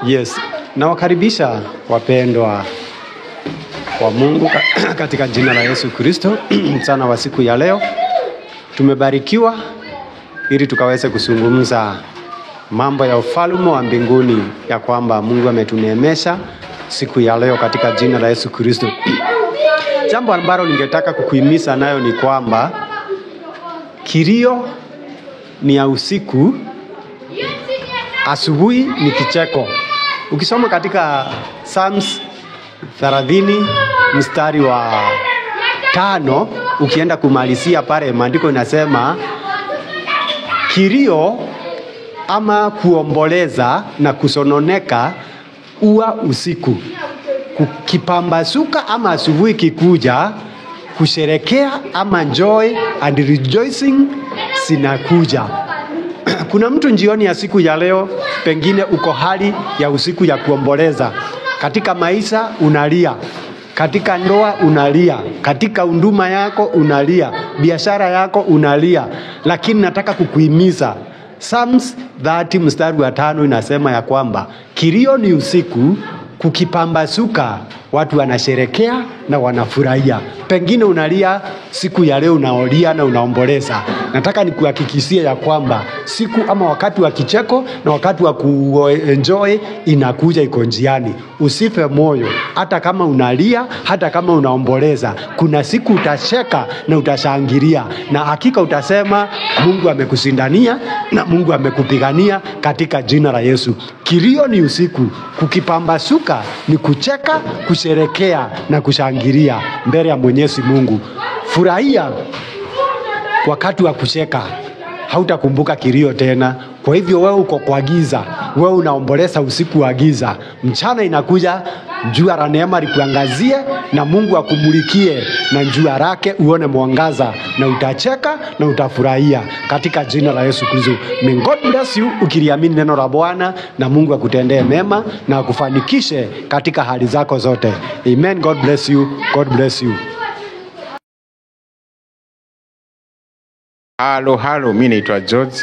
Yes, nawakaribisha wapendwa wa Mungu katika jina la Yesu Kristo. Mchana wa siku ya leo tumebarikiwa ili tukaweze kuzungumza mambo ya ufalme wa mbinguni, ya kwamba Mungu ametuneemesha siku ya leo katika jina la Yesu Kristo. Jambo ambalo ningetaka kukuhimiza nayo ni kwamba kilio ni ya usiku, asubuhi ni kicheko. Ukisoma katika Psalms 30 mstari wa 5, ukienda kumalizia pale, maandiko inasema kilio ama kuomboleza na kusononeka uwa usiku, kukipambazuka ama asubuhi kikuja, kusherekea ama joy and rejoicing sinakuja. Kuna mtu jioni ya siku ya leo pengine uko hali ya usiku ya kuomboleza. Katika maisha unalia, katika ndoa unalia, katika huduma yako unalia, biashara yako unalia. Lakini nataka kukuhimiza, Psalms 30 mstari wa 5 inasema ya kwamba kilio ni usiku, kukipambazuka watu wanasherekea na wanafurahia. Pengine unalia siku ya leo, unaolia na unaomboleza. Nataka nikuhakikishie ya kwamba siku ama wakati wa kicheko na wakati wa kuenjoy inakuja, iko njiani. Usife moyo, hata kama unalia, hata kama unaomboleza, kuna siku utacheka na utashangilia, na hakika utasema Mungu amekushindania na Mungu amekupigania katika jina la Yesu. Kilio ni usiku, kukipambazuka ni kucheka, kusherekea na kushangilia mbele ya Mwenyezi Mungu. Furahia wakati wa kucheka, hautakumbuka kilio tena. Kwa hivyo wewe uko kwa giza, wewe unaomboleza usiku wa giza, mchana inakuja jua la neema likuangazie na Mungu akumulikie na jua lake, uone mwangaza na utacheka na utafurahia katika jina la Yesu Kristo. May God bless you ukiliamini neno la Bwana, na Mungu akutendee mema na akufanikishe katika hali zako zote. Amen. God bless you. God bless you. Halo, mimi naitwa George.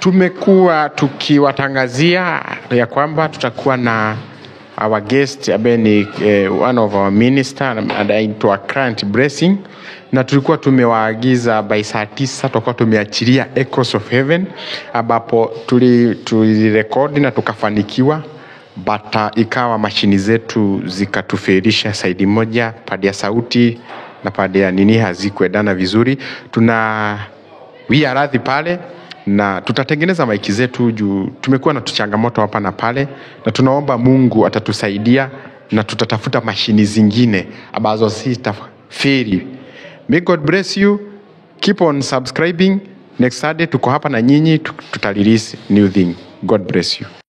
Tumekuwa tukiwatangazia ya kwamba tutakuwa na our guest ambaye ni one of our minister anaitwa Client Blessing, na tulikuwa tumewaagiza by saa 9 tutakuwa tumeachilia Echoes of Heaven, ambapo tulirekodi na tukafanikiwa, but ikawa mashini zetu zikatufelisha side moja, padi ya sauti na padi ya nini hazikuendana vizuri. Radhi pale na tutatengeneza maiki zetu juu tumekuwa na changamoto hapa na pale, na tunaomba Mungu atatusaidia na tutatafuta mashini zingine ambazo sitafeli. May God bless you. Keep on subscribing. Next Sunday tuko hapa na nyinyi, tutarelease new thing. God bless you.